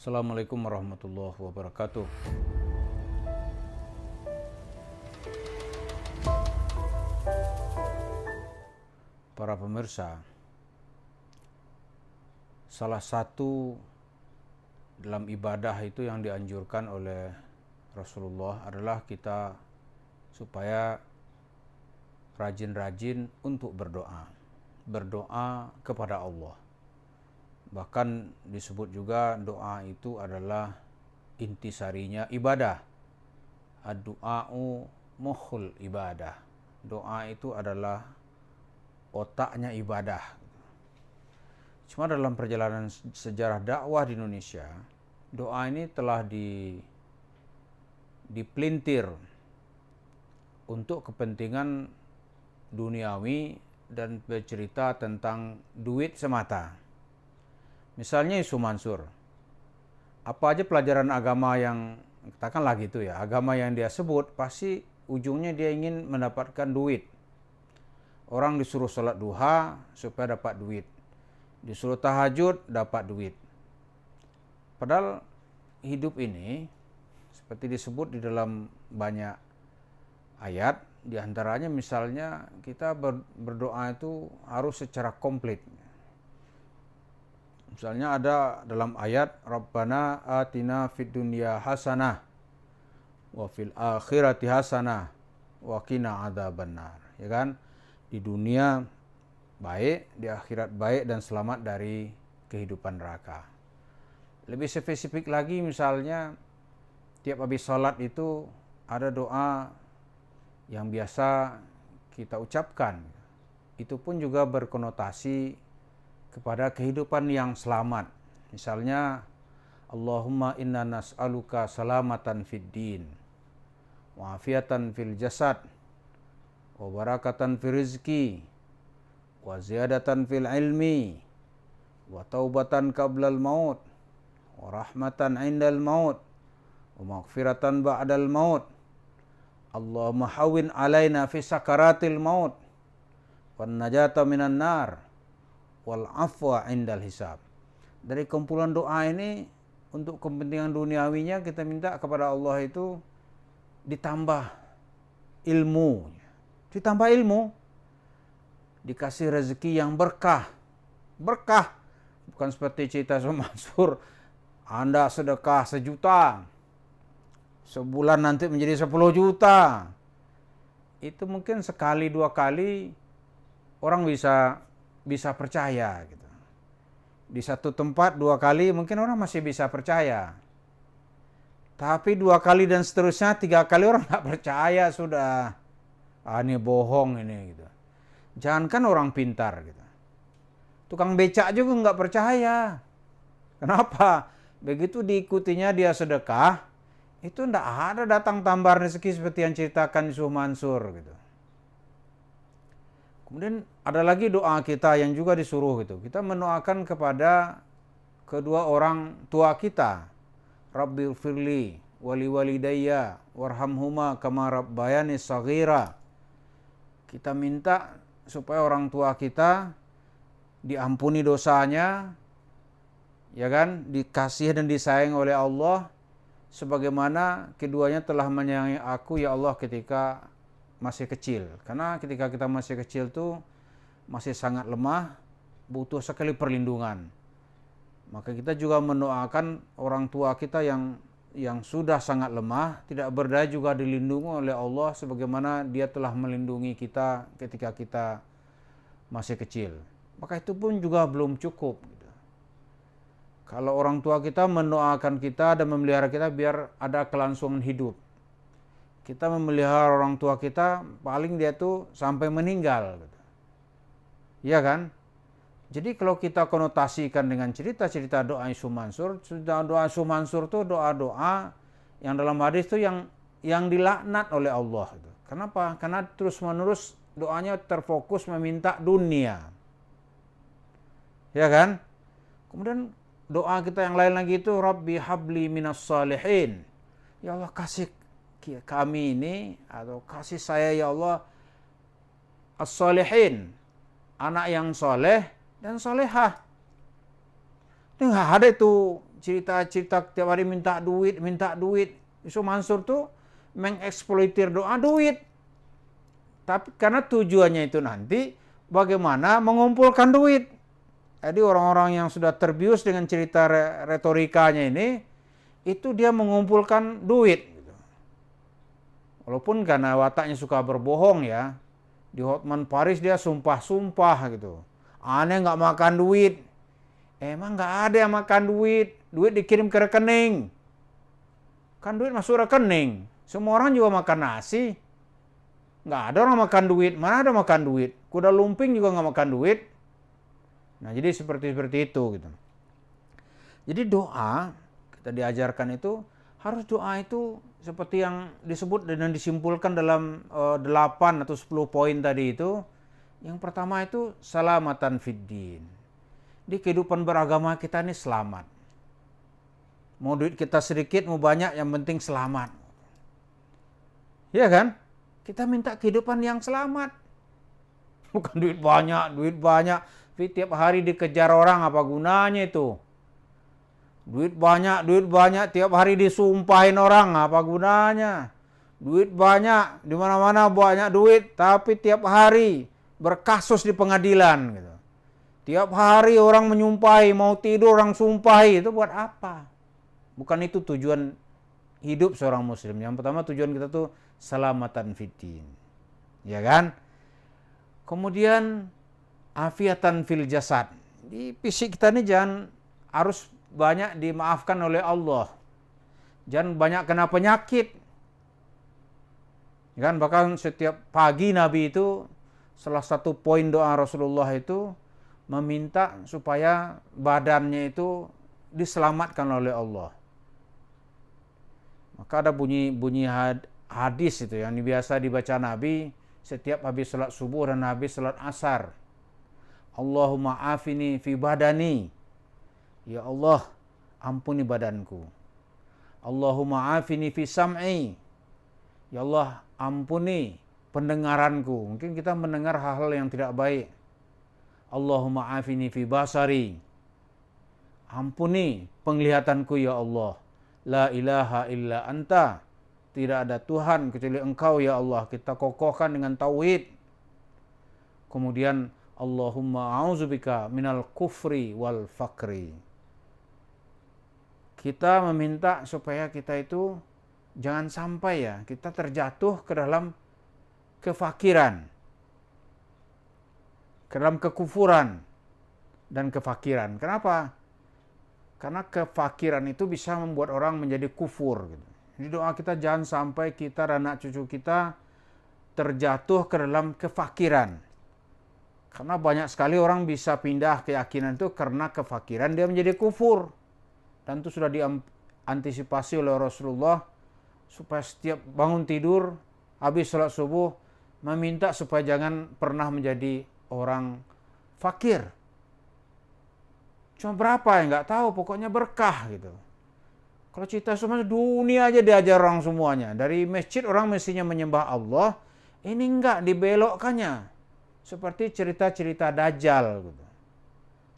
Assalamualaikum warahmatullahi wabarakatuh. Para pemirsa, salah satu dalam ibadah itu yang dianjurkan oleh Rasulullah adalah kita supaya rajin-rajin untuk berdoa kepada Allah. Bahkan disebut juga doa itu adalah intisarinya ibadah. Ad-du'a'u mukhul ibadah. Doa itu adalah otaknya ibadah. Cuma dalam perjalanan sejarah dakwah di Indonesia, doa ini telah dipelintir untuk kepentingan duniawi dan bercerita tentang duit semata. Misalnya Isu Mansur, apa aja pelajaran agama yang, katakanlah gitu ya, agama yang dia sebut pasti ujungnya dia ingin mendapatkan duit. Orang disuruh sholat duha supaya dapat duit, disuruh tahajud dapat duit. Padahal hidup ini seperti disebut di dalam banyak ayat, diantaranya misalnya kita berdoa itu harus secara komplit. Misalnya ada dalam ayat Rabbana atina fid dunya hasanah wa fil akhirati hasanah wa qina adzabannar, ya kan? Di dunia baik, di akhirat baik dan selamat dari kehidupan neraka. Lebih spesifik lagi misalnya tiap habis sholat itu ada doa yang biasa kita ucapkan. Itu pun juga berkonotasi kepada kehidupan yang selamat. Misalnya Allahumma inna nas'aluka salamatan fid din wa afiatan fil jasad wa barakatan fil rizki wa ziyadatan fil ilmi wa taubatan qablal maut wa rahmatan indal maut wa maghfiratan ba'dal maut. Allahumma hawwin alaina fi sakaratil maut wan najata minan nar wal afwa indal hisab. Dari kumpulan doa ini untuk kepentingan duniawinya kita minta kepada Allah itu ditambah ilmu, dikasih rezeki yang berkah. Bukan seperti cerita Isu Mansur, Anda sedekah 1 juta, sebulan nanti menjadi 10 juta. Itu mungkin sekali 2 kali orang bisa percaya gitu. Di satu tempat 2 kali mungkin orang masih bisa percaya. Tapi 2 kali dan seterusnya 3 kali orang nggak percaya sudah. Ini bohong ini gitu. Jangankan orang pintar gitu. Tukang becak juga nggak percaya. Kenapa? Begitu diikutinya dia sedekah, itu nggak ada datang tambahan rezeki seperti yang ceritakan Isu Mansur gitu. Kemudian ada lagi doa kita yang juga disuruh gitu. Kita mendoakan kepada kedua orang tua kita. Rabbil firli wali walidayya warhamhuma kama rabbayani shaghira. Kita minta supaya orang tua kita diampuni dosanya, ya kan, dikasih dan disayang oleh Allah sebagaimana keduanya telah menyayangi aku ya Allah ketika masih kecil. Karena ketika kita masih kecil tuh masih sangat lemah, butuh sekali perlindungan. Maka kita juga mendoakan orang tua kita yang sudah sangat lemah, tidak berdaya juga dilindungi oleh Allah sebagaimana dia telah melindungi kita ketika kita masih kecil. Maka itu pun juga belum cukup gitu. Kalau orang tua kita mendoakan kita dan memelihara kita biar ada kelangsungan hidup, kita memelihara orang tua kita paling dia tuh sampai meninggal gitu. Iya kan? Jadi kalau kita konotasikan dengan cerita-cerita doa Isu Mansur, doa Isu Mansur itu doa-doa yang dalam hadis itu yang dilaknat oleh Allah gitu. Kenapa? Karena terus-menerus doanya terfokus meminta dunia. Ya kan? Kemudian doa kita yang lain lagi itu Rabbi habli minas salihin. Ya Allah kasih kami ini atau kasih saya ya Allah as-salihin, anak yang soleh dan solehah. Itu nggak ada itu cerita-cerita tiap hari minta duit. Yusuf Mansur tuh mengeksploitir doa duit. Tapi karena tujuannya itu nanti bagaimana mengumpulkan duit. Jadi orang-orang yang sudah terbius dengan cerita retorikanya ini, itu dia mengumpulkan duit. Walaupun karena wataknya suka berbohong ya. Di Hotman Paris dia sumpah-sumpah gitu. Aneh nggak makan duit. Emang nggak ada yang makan duit. Duit dikirim ke rekening. Kan duit masuk rekening. Semua orang juga makan nasi. Nggak ada orang makan duit. Mana ada makan duit? Kuda lumping juga nggak makan duit. Nah jadi seperti itu gitu. Jadi doa kita diajarkan itu harus doa itu seperti yang disebut dan disimpulkan dalam 8 atau 10 poin tadi itu. Yang pertama itu salamatan fiddin. Di kehidupan beragama kita ini selamat. Mau duit kita sedikit mau banyak yang penting selamat. Iya kan? Kita minta kehidupan yang selamat. Bukan duit banyak. Tiap hari dikejar orang apa gunanya itu? Duit banyak, tiap hari disumpahin orang, apa gunanya? Duit banyak, di mana-mana banyak duit, tapi tiap hari berkasus di pengadilan gitu. Tiap hari orang menyumpahi, mau tidur orang sumpahi, itu buat apa? Bukan itu tujuan hidup seorang muslim. Yang pertama tujuan kita tuh salamatan fiddin. Ya kan? Kemudian afiatan fil jasad. Di fisik kita ini jangan harus banyak dimaafkan oleh Allah. Jangan banyak kena penyakit. Kan bahkan setiap pagi Nabi itu salah satu poin doa Rasulullah itu meminta supaya badannya itu diselamatkan oleh Allah. Maka ada bunyi hadis itu yang biasa dibaca Nabi setiap habis salat subuh dan habis salat asar. Allahumma afini fi badani. Ya Allah, ampuni badanku. Allahumma afini fi sam'i. Ya Allah, ampuni pendengaranku. Mungkin kita mendengar hal-hal yang tidak baik. Allahumma afini fi basari. Ampuni penglihatanku ya Allah. La ilaha illa anta. Tidak ada Tuhan kecuali Engkau ya Allah. Kita kokohkan dengan tauhid. Kemudian Allahumma a'udzubika minal kufri wal fakri. Kita meminta supaya kita itu jangan sampai ya kita terjatuh ke dalam kefakiran, ke dalam kekufuran dan kefakiran. Kenapa? Karena kefakiran itu bisa membuat orang menjadi kufur. Gitu. Jadi doa kita jangan sampai kita dan anak cucu kita terjatuh ke dalam kefakiran. Karena banyak sekali orang bisa pindah keyakinan itu karena kefakiran dia menjadi kufur. Dan itu sudah diantisipasi oleh Rasulullah supaya setiap bangun tidur, habis sholat subuh, meminta supaya jangan pernah menjadi orang fakir. Cuma berapa ya nggak tahu, pokoknya berkah gitu. Kalau cerita semua dunia aja diajar orang semuanya. Dari masjid orang mestinya menyembah Allah, ini enggak dibelokkannya. Seperti cerita-cerita Dajjal gitu.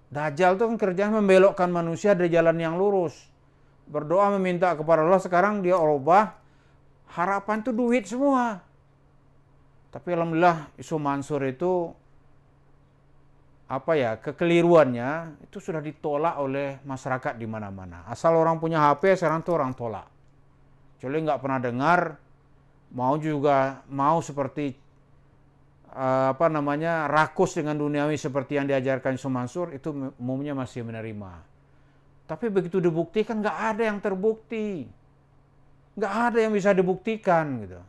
Dajjal itu kan kerjanya membelokkan manusia dari jalan yang lurus. Berdoa meminta kepada Allah, sekarang dia ubah. Harapan itu duit semua. Tapi alhamdulillah Yusuf Mansur itu kekeliruannya itu sudah ditolak oleh masyarakat di mana-mana. Asal orang punya HP sekarang tuh orang tolak. Kecuali nggak pernah dengar, mau seperti rakus dengan duniawi seperti yang diajarkan Yusuf Mansur, itu umumnya masih menerima. Tapi begitu dibuktikan nggak ada yang terbukti, nggak ada yang bisa dibuktikan gitu.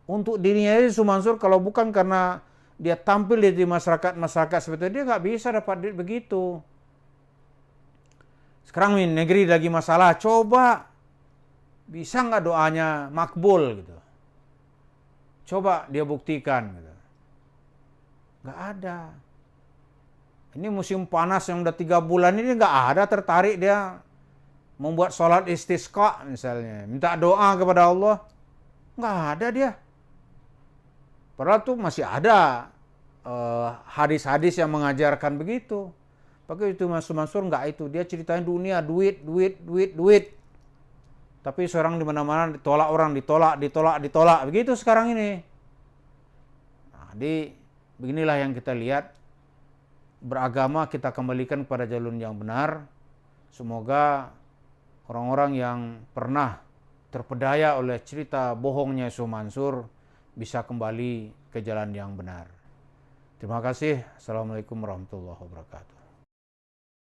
Untuk dirinya Yusuf Mansur kalau bukan karena dia tampil di masyarakat seperti itu, dia nggak bisa dapat duit begitu. Sekarang negeri lagi masalah, coba bisa nggak doanya makbul gitu? Coba dia buktikan gitu. Nggak ada. Ini musim panas yang udah 3 bulan ini nggak ada tertarik dia membuat sholat istisqa misalnya. Minta doa kepada Allah. Nggak ada dia. Padahal tuh masih ada hadis-hadis yang mengajarkan begitu. Pakai itu Mas Mansur enggak itu, dia ceritain dunia, duit, duit, duit, duit. Tapi seorang di mana-mana ditolak orang, ditolak. Begitu sekarang ini. Nah, beginilah yang kita lihat. Beragama kita kembalikan kepada jalur yang benar. Semoga orang-orang yang pernah terpedaya oleh cerita bohongnya Yusuf Mansur bisa kembali ke jalan yang benar. Terima kasih. Assalamualaikum warahmatullahi wabarakatuh.